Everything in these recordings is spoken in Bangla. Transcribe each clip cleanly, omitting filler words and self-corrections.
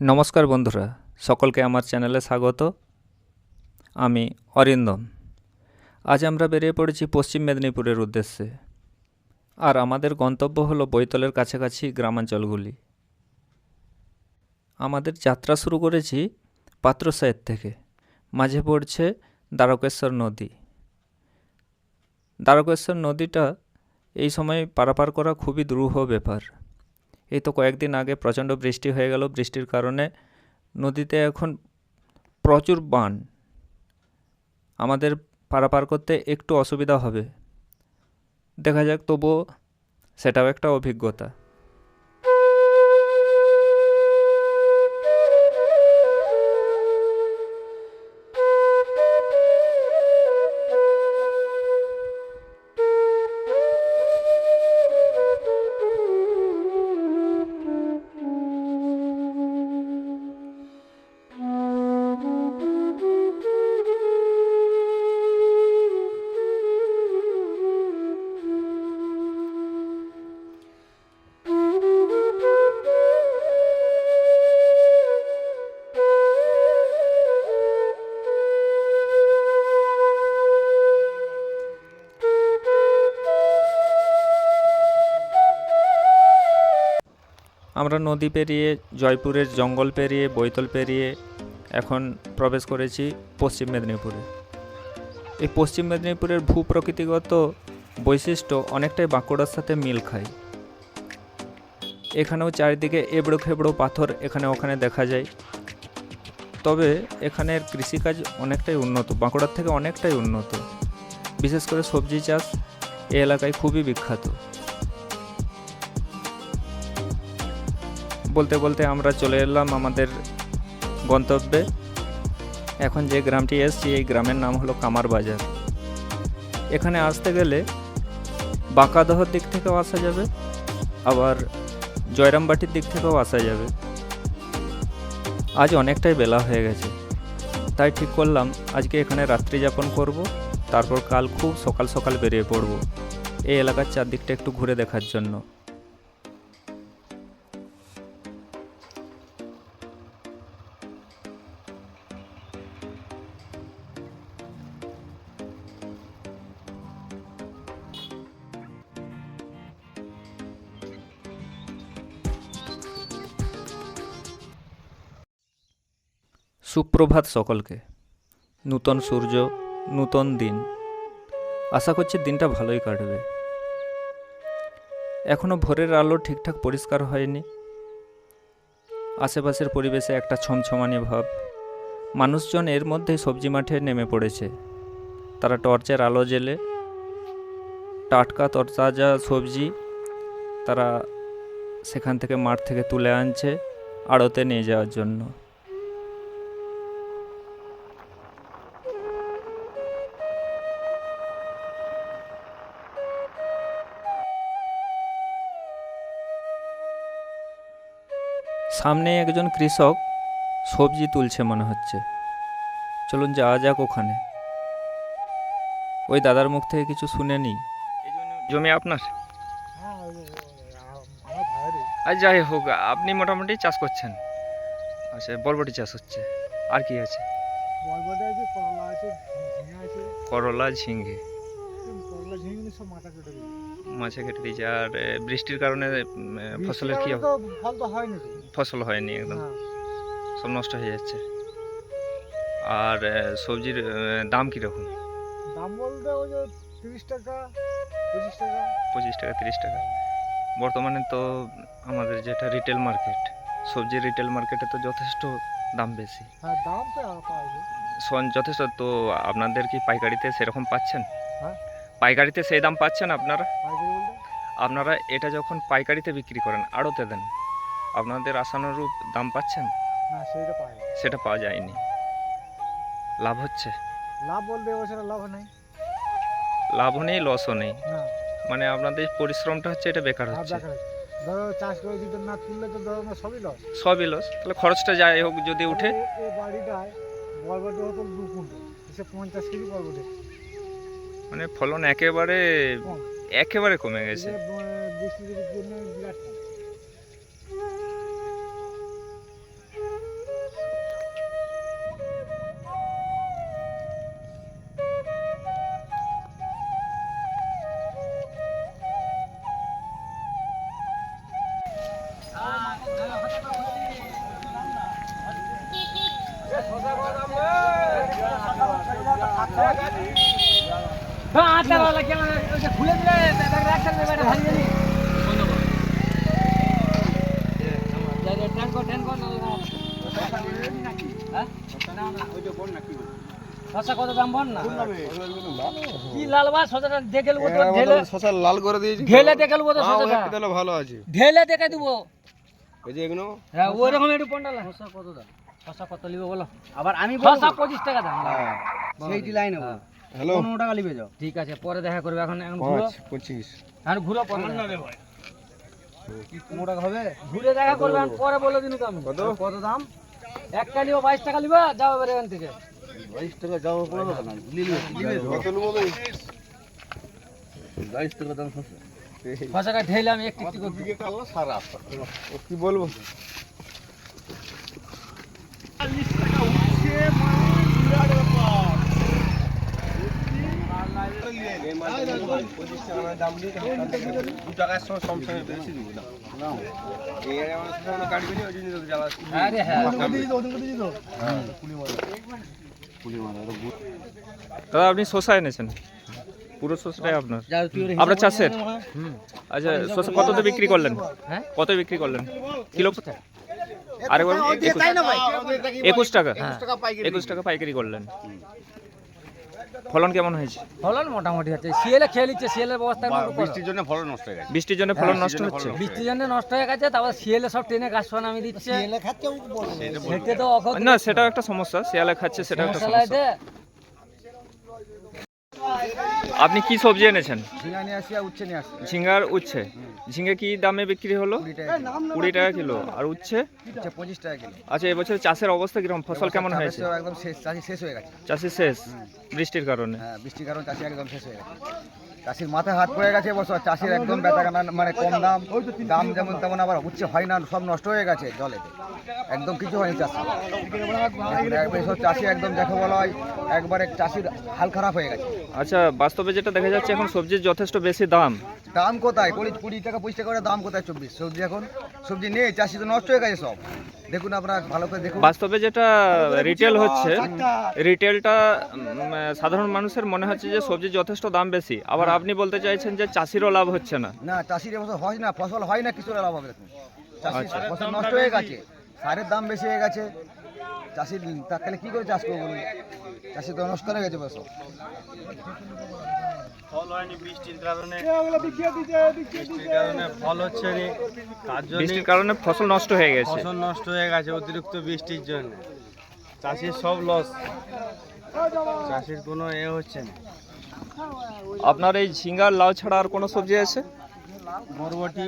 নমস্কার বন্ধুরা, সকলকে আমার চ্যানেলে স্বাগত। আমি অরিন্দম। আজ আমরা বেরিয়ে পড়েছি পশ্চিম মেদিনীপুরের উদ্দেশ্যে। আর আমাদের গন্তব্য হলো বৈতলের কাছাকাছি গ্রামাঞ্চলগুলি। আমাদের যাত্রা শুরু করেছি পাত্রসায়ের থেকে। মাঝে পড়ছে দ্বারকেশ্বর নদী। দ্বারকেশ্বর নদীটা এই সময় পারাপার করা খুবই দুরূহ ব্যাপার। এই তো কয়েকদিন আগে প্রচণ্ড বৃষ্টি হয়ে গেল। বৃষ্টির কারণে নদীতে এখন প্রচুর বান। আমাদের পারাপার করতে একটু অসুবিধা হবে। দেখা যাক, তবুও সেটাও একটা অভিজ্ঞতা। আমরা নদী পেরিয়ে, জয়পুরের জঙ্গল পেরিয়ে, বৈতল পেরিয়ে এখন প্রবেশ করেছি পশ্চিম মেদিনীপুরে। এই পশ্চিম মেদিনীপুরের ভূপ্রকৃতিগত বৈশিষ্ট্য অনেকটাই বাঁকুড়ার সাথে মিল খায়। এখানেও চারিদিকে এবড়ো খেবড়ো পাথর এখানে ওখানে দেখা যায়। তবে এখানের কৃষিকাজ অনেকটাই উন্নত, বাঁকুড়ার থেকে অনেকটাই উন্নত। বিশেষ করে সবজি চাষ এই এলাকায় খুবই বিখ্যাত। বলতে বলতে আমরা চলে এলাম আমাদের গন্তব্যে। এখন যে গ্রামটি এসেছি, এই গ্রামের নাম হলো কামার বাজার। এখানে আসতে গেলে বাঁকাদহর দিক থেকেও আসা যাবে, আবার জয়রামবাটির দিক থেকেও আসা যাবে। আজ অনেকটাই বেলা হয়ে গেছে, তাই ঠিক করলাম আজকে এখানে রাত্রি যাপন করব, তারপর কাল খুব সকাল সকাল বেরিয়ে পড়ব এই এলাকার চারদিকটা একটু ঘুরে দেখার জন্য। সুপ্রভাত সকলকে। নূতন সূর্য, নূতন দিন। আশা করছি দিনটা ভালোই কাটবে। এখনও ভোরের আলো ঠিকঠাক পরিষ্কার হয়নি। আশেপাশের পরিবেশে একটা ছমছমানি ভাব। মানুষজন এর মধ্যে সবজি মাঠে নেমে পড়েছে। তারা টর্চের আলো জ্বেলে টাটকা তরতাজা সবজি তারা সেখান থেকে মাঠ থেকে তুলে আনছে আড়তে নিয়ে যাওয়ার জন্য। সামনে একজন কৃষক সবজি তুলছে মনে হচ্ছে। চলুন যাওয়া যাক ওখানে। ওই দাদার মুখ থেকে কিছু শুনে নিই। জমি আপনার? আর যাই হোক, আপনি মোটামুটি চাষ করছেন। আচ্ছা, বরবটি চাষ হচ্ছে। আর কি আছে? করলা, ঝিঙে। মাছে কেটে দিয়েছে। আর বৃষ্টির কারণে ফসলের কি ফসল হয়নি, একদম সব নষ্ট হয়ে যাচ্ছে। আর সবজির দাম কীরকম? দাম বলতে ওই যে 30 টাকা, 25 টাকা। 25 টাকা, 30 টাকা। বর্তমানে তো আমাদের যেটা রিটেল মার্কেট, সবজির রিটেল মার্কেটে তো যথেষ্ট দাম বেশি। হ্যাঁ, দাম তো পাওয়া যথেষ্ট। তো আপনাদের কি পাইকারিতে সেরকম পাচ্ছেন? হ্যাঁ, পাইকারিতে সেই দাম পাচ্ছেন আপনারা? পাইকারি বলতে আপনারা এটা যখন পাইকারিতে বিক্রি করেন, আড়তে দেন, আপনাদের আশানুরূপ দাম পাচ্ছেন? না, সেইটা পাওয়া যায়। সেটা পাওয়া যায়নি। লাভ হচ্ছে? লাভ বলতে এবছর লাভ নেই। লাভও নেই, লসও নেই। না, মানে আপনাদের পরিশ্রমটা হচ্ছে এটা বেকার হচ্ছে। ধরো চাষ করে যদি না তুললে তো ধরো সবই লস। সবই লস। তাহলে খরচটা যাই হোক যদি উঠে। এই বাড়িটায় বরবটি হতো 2 কুইন্টাল, এসে 50 কেজি বরবটি। মানে ফলন একেবারে কম, একেবারে কমে গেছে। বৃষ্টির জন্য বিরাট কম। শশা কত দাম বল না কি লাল বা শশাটা দেখে নেবো তো ঢেলে শশা লাল করে দিয়েছি ঢেলে দেখে নেবো তো শশাটা তাহলে ভালো আছে ঢেলে দেখে দিব এই যে এগুলো হ্যাঁ ওরকম একটু পন্ডাল শশা কত দাম শশা কত নিবে বলো আবার আমি শশা 25 টাকা দাম সেইটি লাইন নেবো হ্যালো 15 টাকা নিবে যাও ঠিক আছে পরে দেখা করবে এখন এখন ঘুরো 25 আর ঘুরো পরে না রে ভাই কি 15 টাকা হবে ঘুরে দেখা করবে আমি পরে বলে দিনু তো আমি কত দাম এক কালিও 22 টাকা নিবে যাও এবারে এখান থেকে 22 টাকা যাও পড়ে না নিবে কত নেবো 22 টাকা দাম শশা শশাটা ঢেলে আমি একটু একটু করে দিকে কালো সারা ও কি বলবো 40 টাকা উঠছে বিরাট ব্যাপার দাম দিয়ে 2 টাকার সঙ্গে বেশি দিব না এই আমার গাড়ি বেরিয়ে ওই জন্য জ্বালা আরে হ্যাঁ দাদা আপনি শসা এনেছেন পুরো শসাটাই আপনার আপনার চাষের আচ্ছা শসা কততে বিক্রি করলেন হ্যাঁ কত বিক্রি করলেন কিলো আরে 21 টাকা 21 টাকা পাইকারি করলেন ফলন কেমন হয়েছে ফলন মোটামুটি হচ্ছে শিয়ালে খেয়ে নিচ্ছে শিয়ালের ব্যবস্থা বৃষ্টির জন্য ফলন নষ্ট হয়ে গেছে বৃষ্টির জন্য ফলন নষ্ট হচ্ছে বৃষ্টির জন্য নষ্ট হয়ে গেছে তারপর শিয়ালে সব টেনে গাছ নামিয়ে দিচ্ছে সেটা তো অখত না সেটাও একটা সমস্যা শিয়ালে খাচ্ছে সেটা একটা সমস্যা আপনি কি সবজি এনেছেন ঝিঙা নিয়ে আসি আর উচ্ছে নিয়ে আসি ঝিঙ্গার উচ্ছে ঝিঙ্গে কি দামে বিক্রি হলো 20 টাকা কিলো আর উচ্ছে 25 টাকা কিলো আচ্ছা এবছর চাষের অবস্থা কিরকম ফসল কেমন হয়েছে একদম শেষ চাষি শেষ হয়ে গেছে চাষি শেষ বৃষ্টির কারণে হ্যাঁ বৃষ্টির কারণে চাষি একদম শেষ হয়ে গেছে চাষির মাথায় হাত পড়ে গেছে এবছর চাষির একদম বেচাকেনা মানে কম দাম দাম যেমন তেমন আবার উচ্ছে হয় না সব নষ্ট হয়ে গেছে জলেতে একদম কিছু হয়নি চাষি সব চাষি একদম দেখো বলা হয় একবারে চাষির হাল খারাপ হয়ে গেছে আচ্ছা বাস্তবে যেটা দেখা যাচ্ছে এখন সবজির যথেষ্ট বেশি দাম দাম কোথায় 20 টাকা 25 টাকা করে দাম কোথায় 24 সবজি এখন সবজি নেই চাষি তো নষ্ট হয়ে গেছে সব দেখুন আপনারা ভালো করে দেখুন বাস্তবে যেটা রিটেল হচ্ছে রিটেলটা সাধারণ মানুষের মনে হচ্ছে যে সবজির যথেষ্ট দাম বেশি আবার আপনি বলতে চাইছেন যে চাষিরও লাভ হচ্ছে না না চাষির এবছর হয় না ফসল হয় না কিছু লাভ হবে দেখুন চাষির ফসল নষ্ট হয়ে গেছে সারের দাম বেশি হয়ে গেছে চাষির তাহলে কি করে চাষ করবো বলুন চাষি তো নষ্ট হয়ে গেছে ফসল ফল হয়নি বৃষ্টির কারণে ফল হচ্ছে না তার জন্য বৃষ্টির কারণে ফসল নষ্ট হয়ে গেছে ফসল নষ্ট হয়ে গেছে অতিরিক্ত বৃষ্টির জন্য চাষির সব লস চাষির কোনো হচ্ছে না আপনার এই ঝিঙ্গার লাউ ছাড়া আর কোনো সবজি আছে বরবটি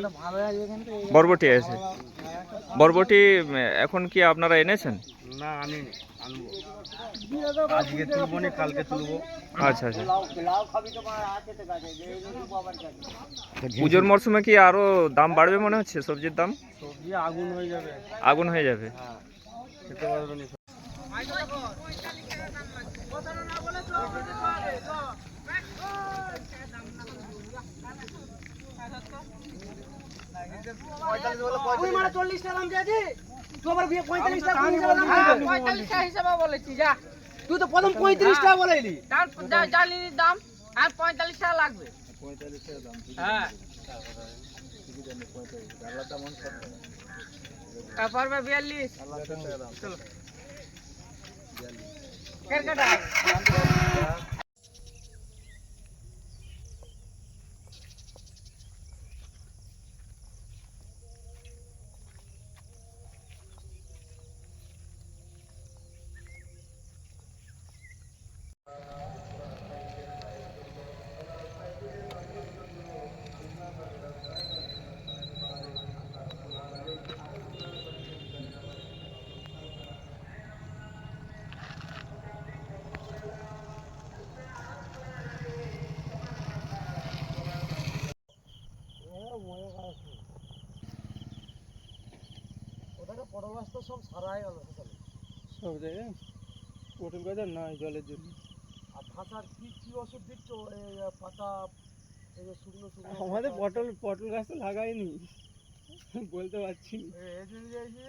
বরবটি আছে বরবটি এখন কি আপনারা এনেছেন না আনিনি আনবো আজকে তুলবো না কালকে তুলবো আচ্ছা আচ্ছা পুজোর মরশুমে কি আরো দাম বাড়বে মনে হচ্ছে সবজির দাম সবজি আগুন হয়ে যাবে আগুন হয়ে যাবে হ্যাঁ খেতে পারবে না তুই তো প্রথম 35 টাকা বলাইলি জালির দাম আর 45 টাকা লাগবে হ্যাঁ তারপর 42 চলো কেরকাটা পটল গাছ তো সব সারাই গেল সব জায়গায় পটল গাছ নাই জলের জন্য আর ভাষার কি কি ওষুধ দিচ্ছ এই পাতা এই যে শুকনো শুকনো আমাদের পটল গাছ তো লাগাইনি বলতে পারছি না এই যে